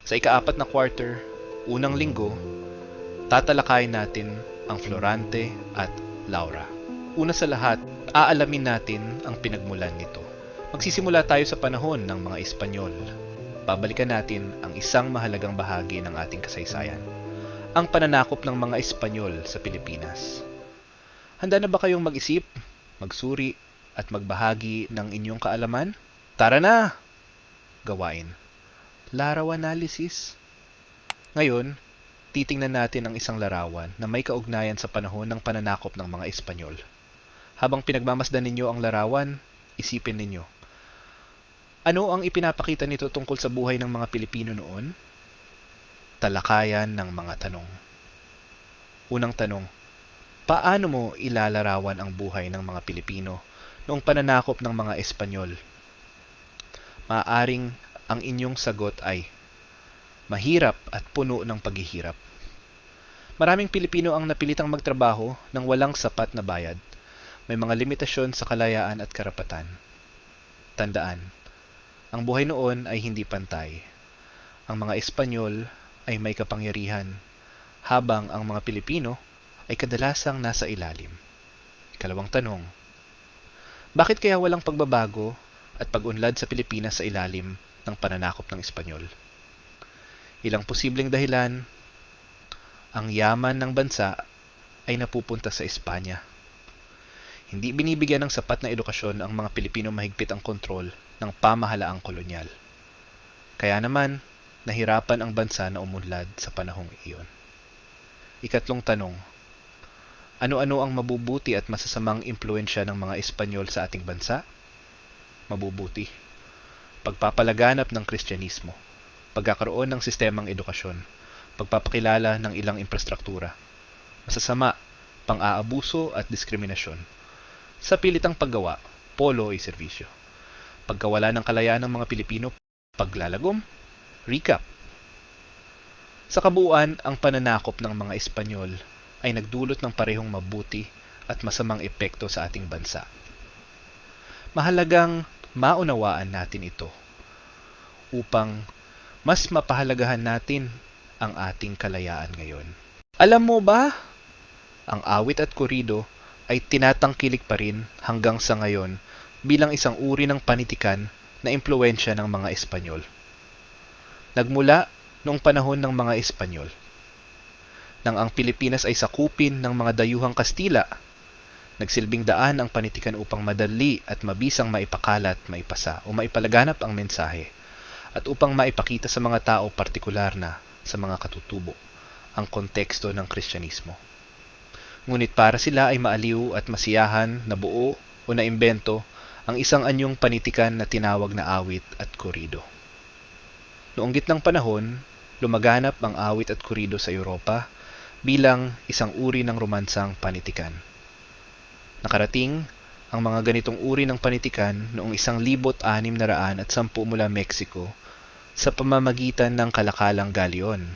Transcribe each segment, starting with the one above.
Sa ika-4 na quarter, unang linggo, tatalakayin natin ang Florante at Laura. Una sa lahat, aalamin natin ang pinagmulan nito. Magsisimula tayo sa panahon ng mga Espanyol. Babalikan natin ang isang mahalagang bahagi ng ating kasaysayan, ang pananakop ng mga Espanyol sa Pilipinas. Handa na ba kayong mag-isip, magsuri, at magbahagi ng inyong kaalaman? Tara na! Gawain. Laraw analysis. Ngayon, titingnan natin ang isang larawan na may kaugnayan sa panahon ng pananakop ng mga Espanyol. Habang pinagmamasdan ninyo ang larawan, isipin ninyo, ano ang ipinapakita nito tungkol sa buhay ng mga Pilipino noon? Talakayan ng mga tanong. Unang tanong, paano mo ilalarawan ang buhay ng mga Pilipino noong pananakop ng mga Espanyol? Maaaring ang inyong sagot ay mahirap at puno ng paghihirap. Maraming Pilipino ang napilitang magtrabaho nang walang sapat na bayad. May mga limitasyon sa kalayaan at karapatan. Tandaan, ang buhay noon ay hindi pantay. Ang mga Espanyol ay may kapangyarihan, habang ang mga Pilipino ay kadalasang nasa ilalim. Ikalawang tanong, bakit kaya walang pagbabago at pag-unlad sa Pilipinas sa ilalim ng pananakop ng Espanyol? Ilang posibleng dahilan. Ang yaman ng bansa ay napupunta sa Espanya. Hindi binibigyan ng sapat na edukasyon ang mga Pilipino, mahigpit ang kontrol ng pamahalaang kolonyal. Kaya naman, nahirapan ang bansa na umunlad sa panahong iyon. Ikatlong tanong, ano-ano ang mabubuti at masasamang impluensya ng mga Espanyol sa ating bansa? Mabubuti. Pagpapalaganap ng Kristyanismo, pagkakaroon ng sistemang edukasyon, pagpapakilala ng ilang infrastruktura. Masasama, pang-aabuso at diskriminasyon. Sa pilitang paggawa, polo ay serbisyo. Pagkawala ng kalayaan ng mga Pilipino, paglalagom, recap. Sa kabuuan, ang pananakop ng mga Espanyol ay nagdulot ng parehong mabuti at masamang epekto sa ating bansa. Mahalagang maunawaan natin ito upang mas mapahalagahan natin ang ating kalayaan ngayon. Alam mo ba, ang awit at korido ay tinatangkilik pa rin hanggang sa ngayon bilang isang uri ng panitikan na impluwensya ng mga Espanyol. Nagmula noong panahon ng mga Espanyol, nang ang Pilipinas ay sakupin ng mga dayuhang Kastila, nagsilbing daan ang panitikan upang madali at mabisang maipakalat, maipasa o maipalaganap ang mensahe, at upang maipakita sa mga tao, partikular na sa mga katutubo, ang konteksto ng Kristyanismo. Ngunit para sila ay maaliw at masiyahan na buo o naimbento ang isang anyong panitikan na tinawag na awit at korido. Noong gitnang panahon, lumaganap ang awit at korido sa Europa bilang isang uri ng romansang panitikan. Nakarating ang mga ganitong uri ng panitikan noong 1610 mula Mexico sa pamamagitan ng kalakalang galyon.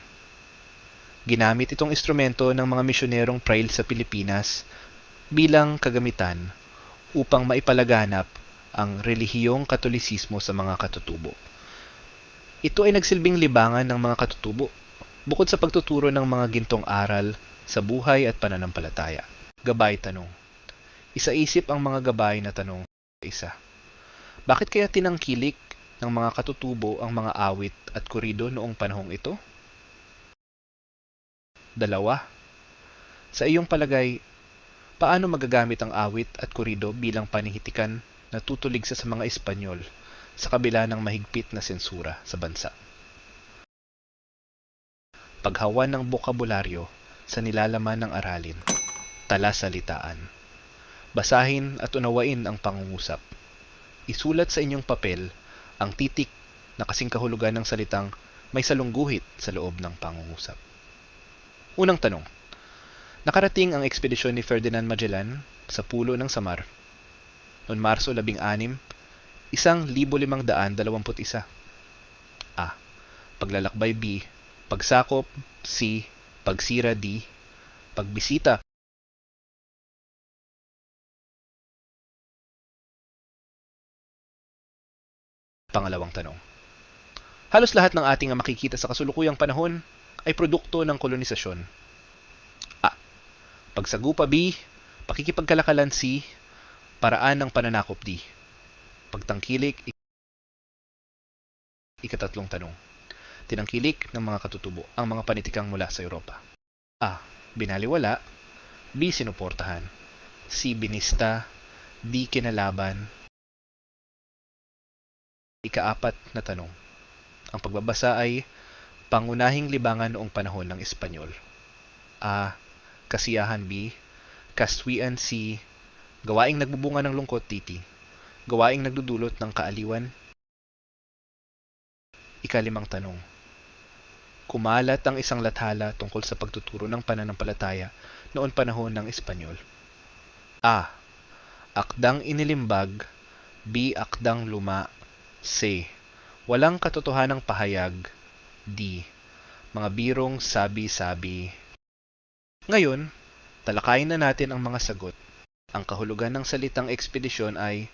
Ginamit itong instrumento ng mga misyonerong Prail sa Pilipinas bilang kagamitan upang maipalaganap ang relihiyong Katolisismo sa mga katutubo. Ito ay nagsilbing libangan ng mga katutubo bukod sa pagtuturo ng mga gintong aral sa buhay at pananampalataya. Gabay tanong. Isa-isip ang mga gabay na tanong isa. Bakit kaya tinangkilik ng mga katutubo ang mga awit at korido noong panahong ito? 2. Sa iyong palagay, paano magagamit ang awit at korido bilang panihitikan na tutulig sa mga Espanyol sa kabila ng mahigpit na sensura sa bansa? Paghawan ng bokabularyo sa nilalaman ng aralin, talasalitaan. Basahin at unawain ang pangungusap. Isulat sa inyong papel ang titik na kasing kahulugan ng salitang may salungguhit sa loob ng pangungusap. Unang tanong, nakarating ang ekspedisyon ni Ferdinand Magellan sa pulo ng Samar noong Marso 16, 1521. A. Paglalakbay B. Pagsakop C. Pagsira D. Pagbisita. Pangalawang tanong, Halos lahat ng ating makikita sa kasulukuyang panahon ay produkto ng kolonisasyon. A. Pagsagupa B. Pakikipagkalakalan C. Paraan ng pananakop D. Pagtangkilik, ikatatlong tanong. Tinangkilik ng mga katutubo ang mga panitikang mula sa Europa. A. Binaliwala. B. Sinuportahan. C. Binista. D. Kinalaban. Ikaapat na tanong. Ang pagbabasa ay pangunahing libangan noong panahon ng Espanyol. A. Kasiyahan B. Kaswian C. Gawaing nagbubunga ng lungkot Titi. Gawaing nagdudulot ng kaaliwan. Ikalimang tanong. Kumalat ang isang lathala tungkol sa pagtuturo ng pananampalataya noon panahon ng Espanyol. A. Akdang inilimbag. B. Akdang luma. C. Walang katotohanang pahayag. D. Mga birong sabi-sabi. Ngayon, talakayin na natin ang mga sagot. Ang kahulugan ng salitang ekspedisyon ay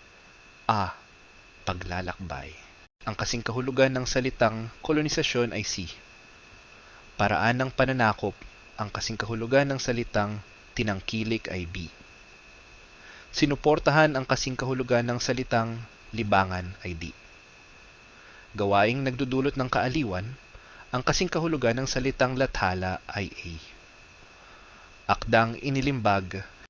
A. Paglalakbay. Ang kasing kahulugan ng salitang kolonisasyon ay C. Paraan ng pananakop. Ang kasing kahulugan ng salitang tinangkilik ay B. Sinuportahan ang kasing kahulugan ng salitang libangan ay D. Gawaing nagdudulot ng kaaliwan. Ang kasing kahulugan ng salitang lathala ay A. Akdang inilimbag.